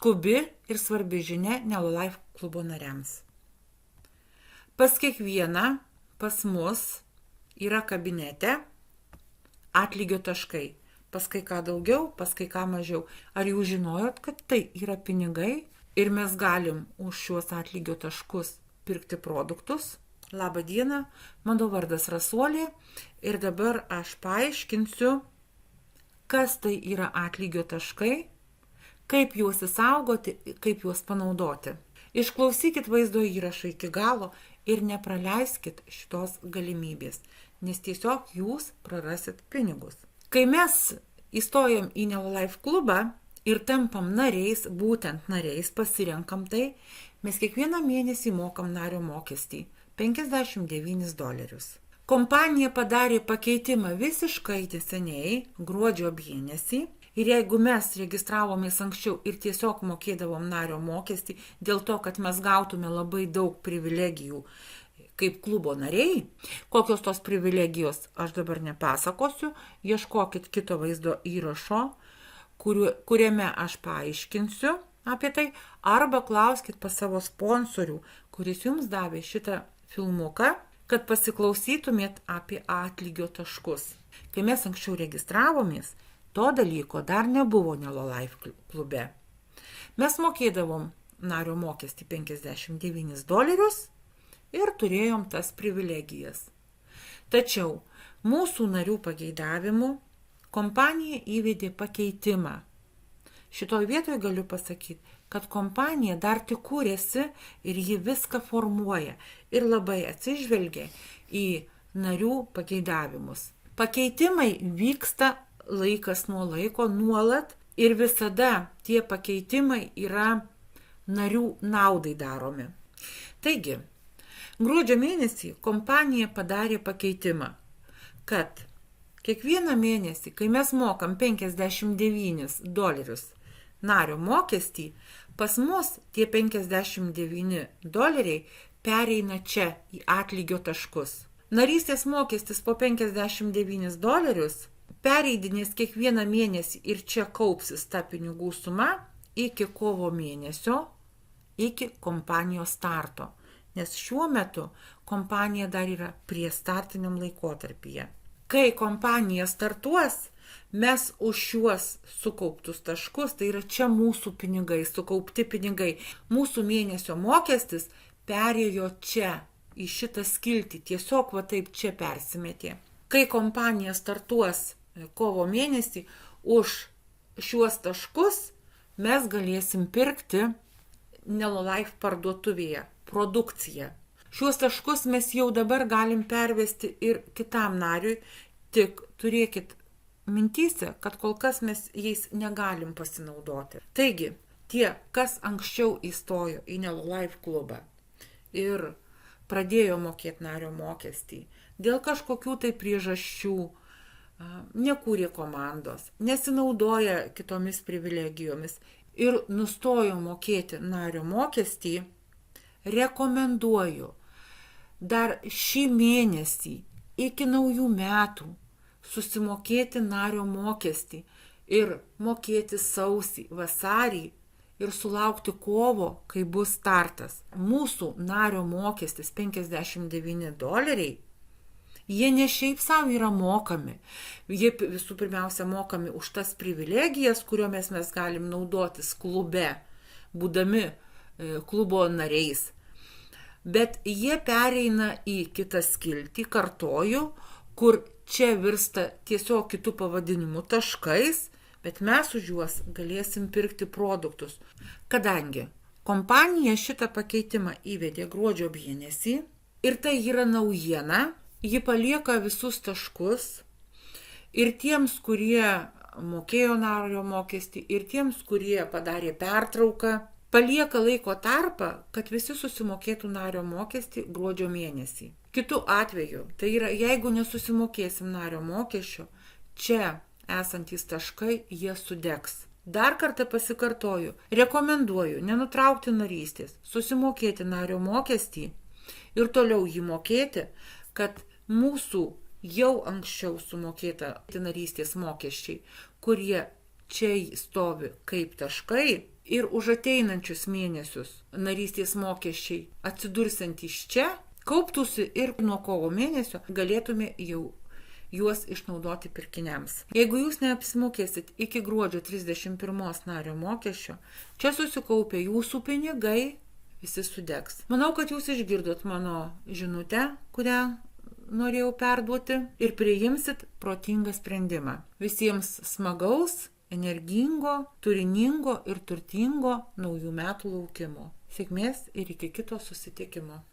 Skubi ir svarbi žinia Nelolife klubo nariams. Pas kiekvieną, pas mus yra kabinete atlygio taškai. Pas kai ką daugiau, pas kai ką mažiau. Ar jūs žinojot, kad tai yra pinigai ir mes galim už šiuos atlygio taškus pirkti produktus? Labą dieną, mano vardas Rasuolė ir dabar aš paaiškinsiu, kas tai yra atlygio taškai, kaip juos įsaugoti, kaip juos panaudoti. Išklausykit vaizdo įrašą iki galo ir nepraleiskit šitos galimybės, nes tiesiog jūs prarasit pinigus. Kai mes įstojom į Nelolife klubą ir tampam nariais, būtent nariais, pasirenkam tai, mes kiekvieną mėnesį mokam nario mokestį $59. Kompanija padarė pakeitimą visiškai neseniai, gruodžio mėnesį, ir jeigu mes registravomės anksčiau ir tiesiog mokėdavom nario mokestį dėl to, kad mes gautume labai daug privilegijų kaip klubo nariai, kokios tos privilegijos aš dabar nepasakosiu, ieškokit kito vaizdo įrašo, kuriame aš paaiškinsiu apie tai, arba klauskit pas savo sponsorių, kuris jums davė šitą filmuką, kad pasiklausytumėt apie atlygio taškus. Kai mes anksčiau registravomės, to dalyko dar nebuvo Nelolife klube. Mes mokėdavom nario mokestį $59 ir turėjom tas privilegijas. Tačiau mūsų narių pageidavimu kompanija įvedė pakeitimą. Šitoj vietoj galiu pasakyti, kad kompanija dar tik kūrėsi ir ji viską formuoja ir labai atsižvelgia į narių pageidavimus. Pakeitimai vyksta laikas nuo laiko nuolat ir visada tie pakeitimai yra narių naudai daromi. Taigi, gruodžio mėnesį kompanija padarė pakeitimą, kad kiekvieną mėnesį, kai mes mokam $59 nario mokestį, pas mus tie $59 pereina čia į atlygio taškus. Narystės mokestis po $59 pereidinės kiekvieną mėnesį ir čia kaupsis ta pinigų suma iki kovo mėnesio, iki kompanijos starto. Nes šiuo metu kompanija dar yra prie startiniam laikotarpyje. Kai kompanija startuos, mes už šiuos sukauptus taškus, tai yra čia mūsų pinigai, sukaupti pinigai, mūsų mėnesio mokestis perėjo čia, į šitą skiltį, tiesiog va taip čia persimetė. Kai kompanija startuos kovo mėnesį, už šiuos taškus mes galėsim pirkti Nelolife parduotuvėje produkciją. Šiuos taškus mes jau dabar galim pervesti ir kitam nariui, tik turėkit mintyse, kad kol kas mes jais negalim pasinaudoti. Taigi, tie, kas anksčiau įstojo į Nelolife klubą ir pradėjo mokėti nario mokestį, dėl kažkokių tai priežasčių nekūrė komandos, nesinaudoja kitomis privilegijomis ir nustojo mokėti nario mokestį, rekomenduoju dar šį mėnesį iki naujų metų susimokėti nario mokestį ir mokėti sausį, vasarį ir sulaukti kovo, kai bus startas. Mūsų nario mokestis $59, jie ne šiaip savo yra mokami. Jie visų pirmiausia mokami už tas privilegijas, kuriomis mes galim naudotis klube, būdami klubo nariais. Bet jie pereina į kitą skiltį, kartoju, kur čia virsta tiesiog kitų pavadinimų taškais, bet mes už juos galėsim pirkti produktus. Kadangi kompanija šitą pakeitimą įvedė gruodžio mėnesį ir tai yra naujiena, ji palieka visus taškus ir tiems, kurie mokėjo nario mokestį, ir tiems, kurie padarė pertrauką, palieka laiko tarpą, kad visi susimokėtų nario mokestį gruodžio mėnesį. Kitu atveju, tai yra, jeigu nesusimokėsim nario mokesčio, čia esantys taškai, jie sudegs. Dar kartą pasikartoju, rekomenduoju nenutraukti narystės, susimokėti nario mokestį ir toliau jį mokėti, kad mūsų jau anksčiau sumokėta narystės mokesčiai, kurie čia stovi kaip taškai, ir už ateinančius mėnesius narystės mokesčiai atsidursiantys čia, kauptųsi ir nuo kovo mėnesio galėtume jau juos išnaudoti pirkiniams. Jeigu jūs neapsimokėsit iki gruodžio 31 nario mokesčio, čia susikaupę jūsų pinigai visi sudegs. Manau, kad jūs išgirdot mano žinutę, kurią norėjau perduoti ir priimsit protingą sprendimą. Visiems smagaus, energingo, turiningo ir turtingo naujų metų laukimo. Sėkmės ir iki kito susitikimo.